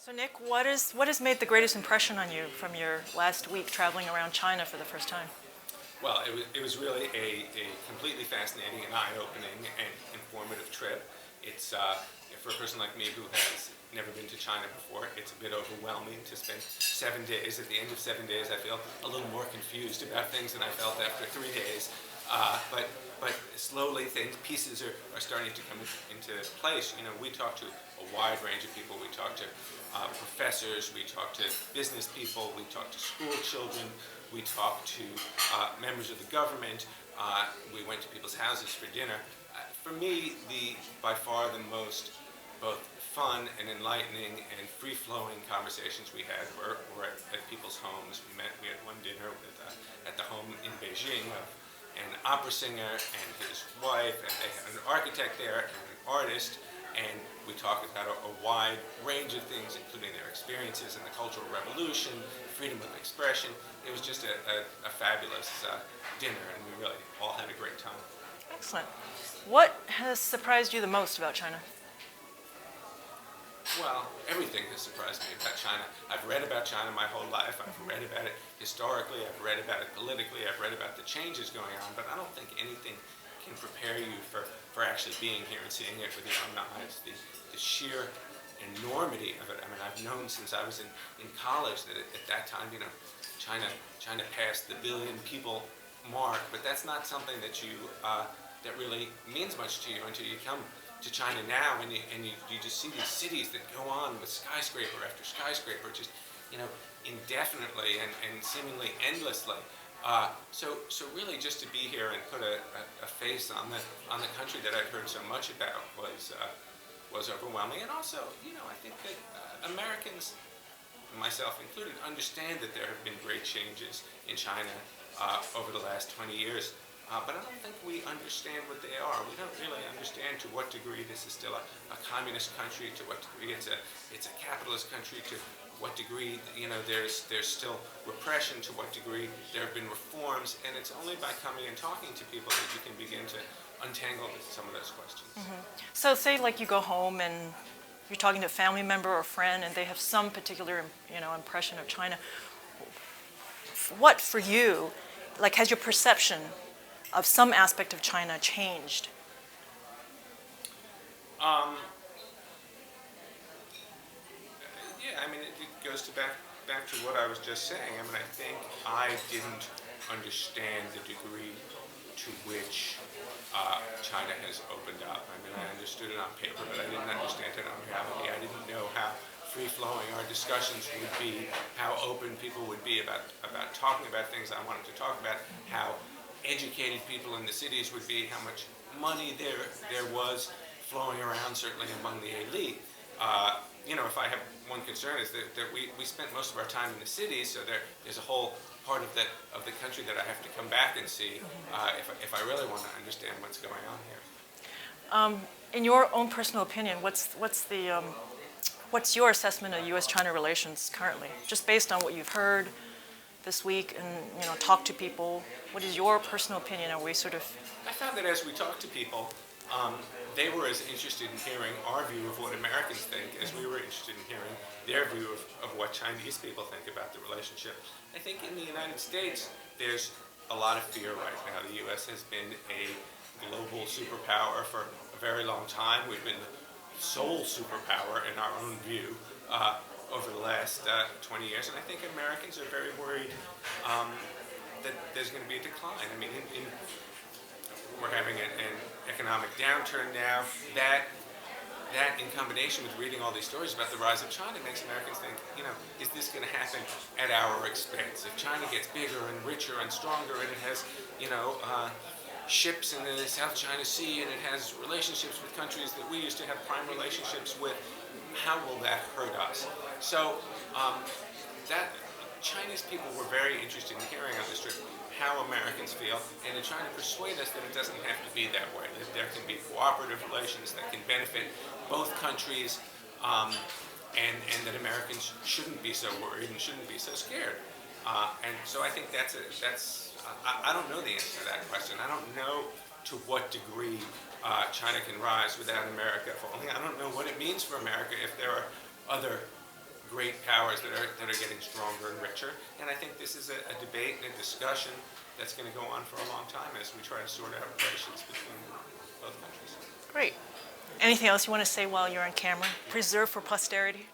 So Nick, what has made the greatest impression on you from your last week traveling around China for the first time? Well, it was really a completely fascinating and eye-opening and informative trip. It's for a person like me who has never been to China before, it's a bit overwhelming to spend 7 days. At the end of 7 days, I feel a little more confused about things than I felt after 3 days. But slowly pieces are starting to come into place. You know, we talked to a wide range of people. We talked to professors, we talked to business people, we talked to school children, we talked to members of the government, we went to people's houses for dinner. For me, by far the most both fun and enlightening and free-flowing conversations we had were at people's homes. We had one dinner at the home in Beijing of an opera singer and his wife, and they had an architect there and an artist, and we talked about a wide range of things, including their experiences in the Cultural Revolution, freedom of expression. It was just a fabulous dinner, and we really all had a great time. Excellent. What has surprised you the most about China? Well, everything has surprised me about China. I've read about China my whole life. I've read about it historically. I've read about it politically. I've read about the changes going on, but I don't think anything can prepare you for actually being here and seeing it with your own eyes. The sheer enormity of it. I mean, I've known since I was in college that at that time, you know, China passed the billion people mark, but that's not something that that really means much to you until you come to China now, and you just see these cities that go on with skyscraper after skyscraper, just, you know, indefinitely and seemingly endlessly. So really, just to be here and put a face on the country that I've heard so much about was overwhelming. And also, you know, I think that Americans, myself included, understand that there have been great changes in China over the last 20 years. But I don't think we understand what they are. We don't really understand to what degree this is still a communist country, to what degree it's a capitalist country, to what degree, you know, there's still repression, to what degree there have been reforms, and it's only by coming and talking to people that you can begin to untangle some of those questions. Mm-hmm. So say like you go home and you're talking to a family member or friend and they have some particular, you know, impression of China. What for you, like, has your perception of some aspect of China changed? Yeah, I mean, it goes back to what I was just saying. I mean, I think I didn't understand the degree to which China has opened up. I mean, I understood it on paper, but I didn't understand it on reality. I didn't know how free-flowing our discussions would be, how open people would be about talking about things I wanted to talk about, how educated people in the cities would be, how much money there was flowing around, certainly among the elite. You know, if I have one concern is that we spent most of our time in the cities, so there's a whole part of the country that I have to come back and see if I really want to understand what's going on here. In your own personal opinion, what's your assessment of U.S.-China relations currently, just based on what you've heard this week and, you know, talk to people? What is your personal opinion? Are we sort of... I found that as we talked to people, they were as interested in hearing our view of what Americans think as we were interested in hearing their view of what Chinese people think about the relationship. I think in the United States, there's a lot of fear right now. The U.S. has been a global superpower for a very long time. We've been the sole superpower in our own view over the last 20 years, and I think Americans are very worried that there's going to be a decline. I mean, we're having an economic downturn now. That in combination with reading all these stories about the rise of China makes Americans think, you know, is this going to happen at our expense? If China gets bigger and richer and stronger, and it has, you know, ships in the South China Sea, and it has relationships with countries that we used to have prime relationships with, how will that hurt us? So that Chinese people were very interested in hearing on this trip how Americans feel, and in trying to persuade us that it doesn't have to be that way, that there can be cooperative relations that can benefit both countries, and that Americans shouldn't be so worried and shouldn't be so scared. And so I think I don't know the answer to that question. I don't know to what degree China can rise without America falling. I don't know what it means for America if there are other great powers that are getting stronger and richer. And I think this is a debate and a discussion that's going to go on for a long time as we try to sort out relations between both countries. Great. Anything else you want to say while you're on camera? Preserve for posterity?